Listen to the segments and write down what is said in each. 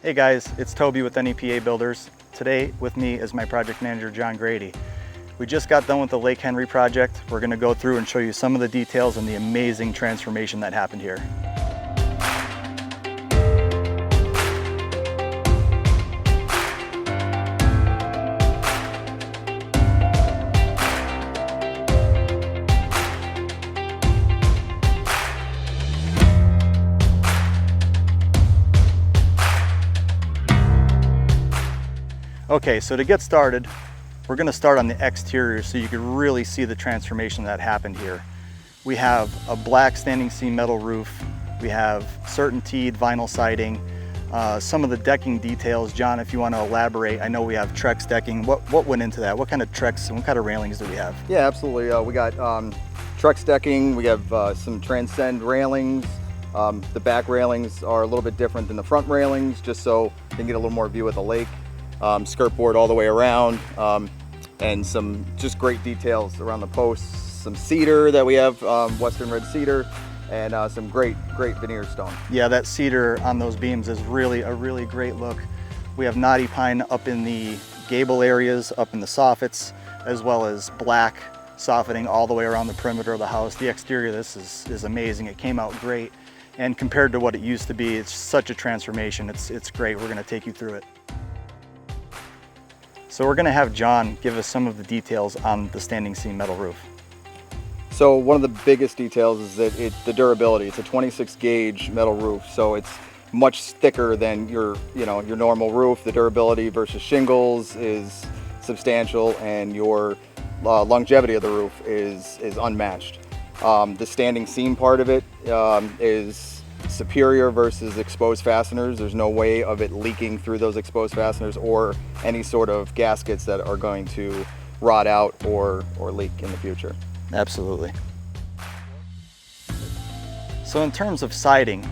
Hey guys, it's Toby with NEPA Builders. Today with me is my project manager, John Grady. We just got done with the Lake Henry project. We're gonna go through and show you some of the details and the amazing transformation that happened here. Okay, so to get started, we're going to start on the exterior so you can really see the transformation that happened here. We have a black standing seam metal roof. We have CertainTeed vinyl siding. Some of the decking details, John, if you want to elaborate. I know we have Trex decking. What went into that? What kind of Trex and what kind of railings do we have? Yeah, absolutely. We got Trex decking. We have some Transcend railings. The back railings are a little bit different than the front railings, just so you can get a little more view of the lake. Skirt board all the way around, and some just great details around the posts. Some cedar that we have, Western red cedar, and some great veneer stone. Yeah, that cedar on those beams is really a really great look. We have knotty pine up in the gable areas, up in the soffits, as well as black softening all the way around the perimeter of the house. The exterior of this is amazing. It came out great, and compared to what it used to be, it's such a transformation. It's great. We're going to take you through it. So we're going to have John give us some of the details on the standing seam metal roof. So one of the biggest details is that the durability. It's a 26 gauge metal roof, so it's much thicker than your normal roof. The durability versus shingles is substantial, and your longevity of the roof is unmatched. The standing seam part of it is superior versus exposed fasteners. There's no way of it leaking through those exposed fasteners or any sort of gaskets that are going to rot out or leak in the future. Absolutely. So in terms of siding,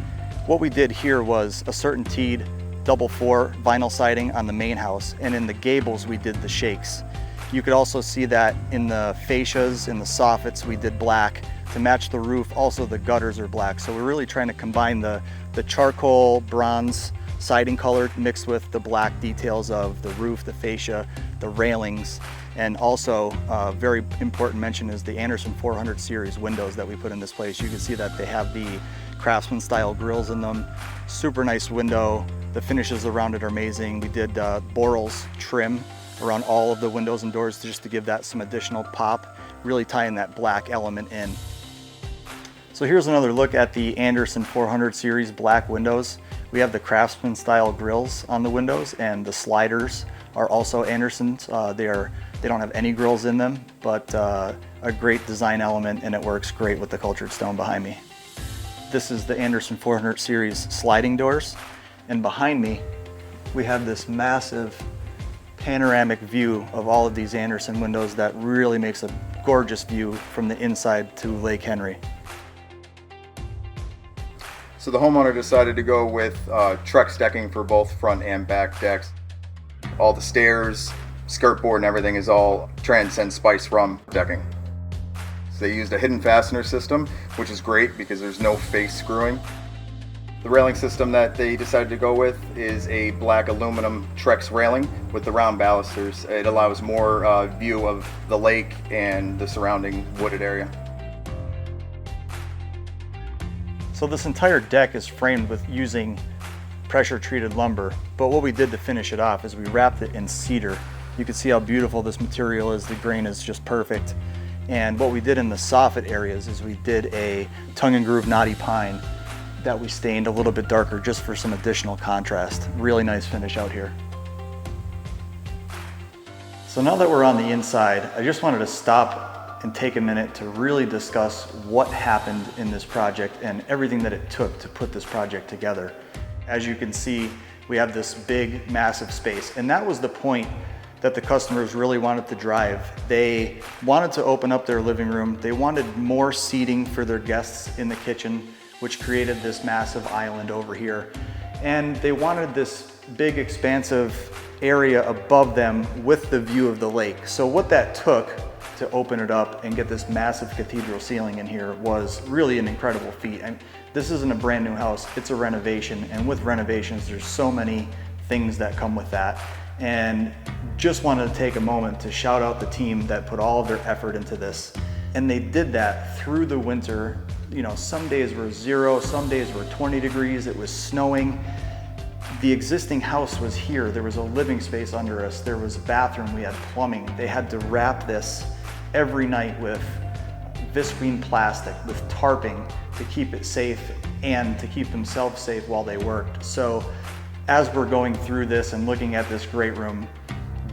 what we did here was a CertainTeed double 4 vinyl siding on the main house, and in the gables we did the shakes. You could also see that in the fascias, in the soffits, we did black. To match the roof, also the gutters are black. So we're really trying to combine the charcoal bronze siding color mixed with the black details of the roof, the fascia, the railings, and also a very important mention is the Anderson 400 series windows that we put in this place. You can see that they have the Craftsman style grills in them. Super nice window. The finishes around it are amazing. We did Borals trim around all of the windows and doors just to give that some additional pop, really tying that black element in. So here's another look at the Anderson 400 series black windows. We have the Craftsman style grills on the windows, and the sliders are also Andersons. They don't have any grills in them, but a great design element, and it works great with the cultured stone behind me. This is the Anderson 400 series sliding doors, and behind me we have this massive panoramic view of all of these Anderson windows that really makes a gorgeous view from the inside to Lake Henry. So the homeowner decided to go with Trex decking for both front and back decks. All the stairs, skirt board, and everything is all Transcend Spice Rum decking. So they used a hidden fastener system, which is great because there's no face screwing. The railing system that they decided to go with is a black aluminum Trex railing with the round balusters. It allows more view of the lake and the surrounding wooded area. So this entire deck is framed with using pressure treated lumber, but what we did to finish it off is we wrapped it in cedar. You can see how beautiful this material is. The grain is just perfect. And what we did in the soffit areas is we did a tongue and groove knotty pine that we stained a little bit darker just for some additional contrast. Really nice finish out here. So now that we're on the inside, I just wanted to stop and take a minute to really discuss what happened in this project and everything that it took to put this project together. As you can see, we have this big, massive space, and that was the point that the customers really wanted to drive. They wanted to open up their living room. They wanted more seating for their guests in the kitchen, which created this massive island over here. And they wanted this big, expansive area above them with the view of the lake. So what that took to open it up and get this massive cathedral ceiling in here was really an incredible feat. This isn't a brand new house, it's a renovation. And with renovations, there's so many things that come with that. And just wanted to take a moment to shout out the team that put all of their effort into this. And they did that through the winter. You know, some days were 0, some days were 20 degrees, it was snowing. The existing house was here. There was a living space under us. There was a bathroom, we had plumbing. They had to wrap this every night with visqueen plastic, with tarping to keep it safe and to keep themselves safe while they worked. So as we're going through this and looking at this great room,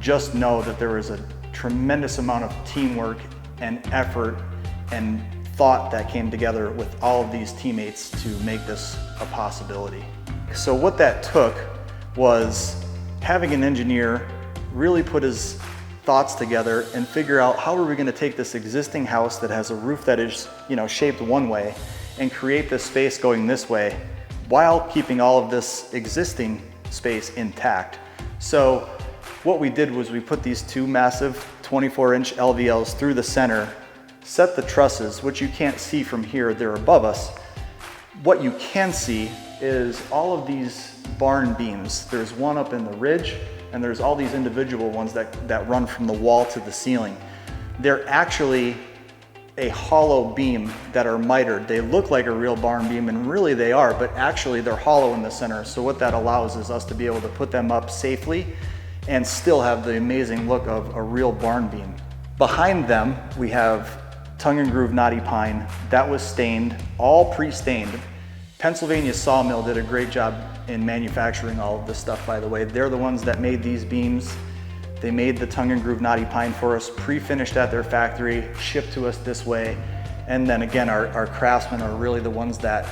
just know that there was a tremendous amount of teamwork and effort and thought that came together with all of these teammates to make this a possibility. So what that took was having an engineer really put his thoughts together and figure out how are we going to take this existing house that has a roof that is, you know, shaped one way and create this space going this way while keeping all of this existing space intact. So what we did was we put these two massive 24-inch LVLs through the center, set the trusses, which you can't see from here, they're above us. What you can see is all of these barn beams. There's one up in the ridge, and there's all these individual ones that run from the wall to the ceiling. They're actually a hollow beam that are mitered. They look like a real barn beam, and really they are, but actually they're hollow in the center. So what that allows is us to be able to put them up safely and still have the amazing look of a real barn beam. Behind them, we have tongue and groove knotty pine. That was stained, all pre-stained. Pennsylvania Sawmill did a great job in manufacturing all of this stuff, by the way. They're the ones that made these beams. They made the tongue and groove knotty pine for us, pre-finished at their factory, shipped to us this way. And then again, our craftsmen are really the ones that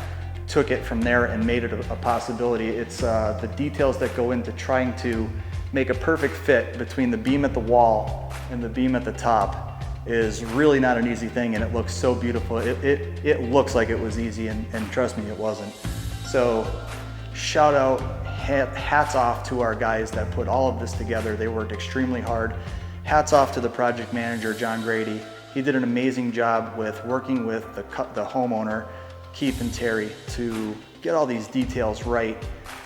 took it from there and made it a possibility. It's the details that go into trying to make a perfect fit between the beam at the wall and the beam at the top is really not an easy thing, and it looks so beautiful. It looks like it was easy, and trust me, it wasn't. So shout out, hats off to our guys that put all of this together. They worked extremely hard. Hats off to the project manager, John Grady. He did an amazing job with working with the homeowner, Keith and Terry, to get all these details right.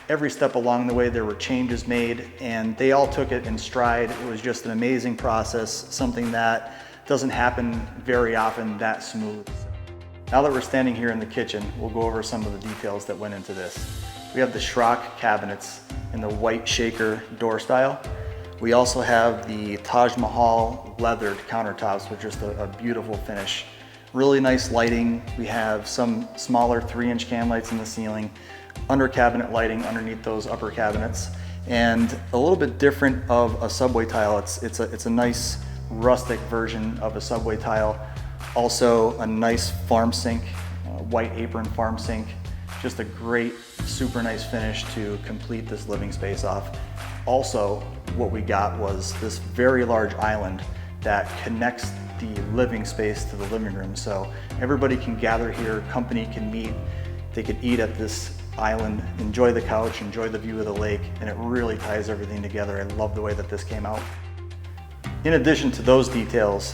Every step along the way there were changes made, and they all took it in stride. It was just an amazing process, something that doesn't happen very often that smooth. Now that we're standing here in the kitchen, we'll go over some of the details that went into this. We have the Schrock cabinets in the white shaker door style. We also have the Taj Mahal leathered countertops with just a beautiful finish. Really nice lighting. We have some smaller 3-inch can lights in the ceiling, under cabinet lighting underneath those upper cabinets, and a little bit different of a subway tile. It's a nice rustic version of a subway tile. Also a nice farm sink, white apron farm sink. Just a great, super nice finish to complete this living space off. Also, what we got was this very large island that connects the living space to the living room. So everybody can gather here, company can meet, they could eat at this island, enjoy the couch, enjoy the view of the lake, and it really ties everything together. I love the way that this came out. In addition to those details,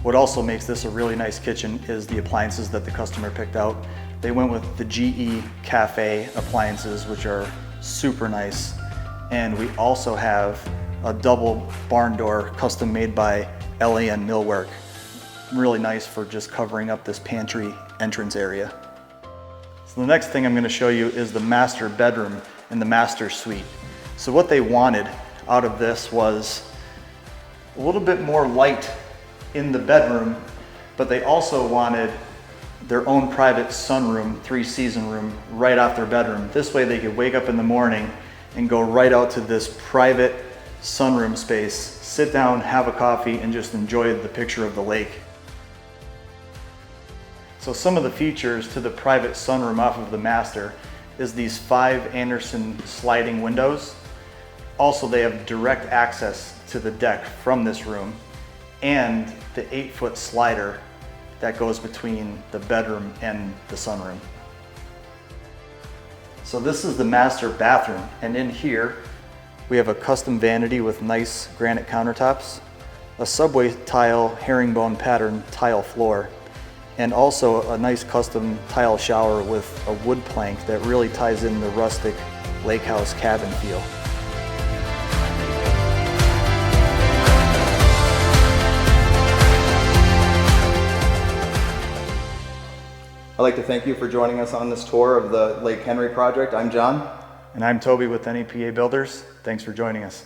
what also makes this a really nice kitchen is the appliances that the customer picked out. They went with the GE Cafe appliances, which are super nice. And we also have a double barn door custom made by LAN Millwork. Really nice for just covering up this pantry entrance area. So the next thing I'm going to show you is the master bedroom and the master suite. So what they wanted out of this was a little bit more light in the bedroom, but they also wanted their own private sunroom, 3-season room, right off their bedroom. This way they could wake up in the morning and go right out to this private sunroom space, sit down, have a coffee, and just enjoy the picture of the lake. So some of the features to the private sunroom off of the master is these 5 Anderson sliding windows. Also, they have direct access to the deck from this room, and the 8-foot slider that goes between the bedroom and the sunroom. So this is the master bathroom, and in here we have a custom vanity with nice granite countertops. a subway tile herringbone pattern tile floor, and also a nice custom tile shower with a wood plank that really ties in the rustic lake house cabin feel. I'd like to thank you for joining us on this tour of the Lake Henry project. I'm John. And I'm Toby with NEPA Builders. Thanks for joining us.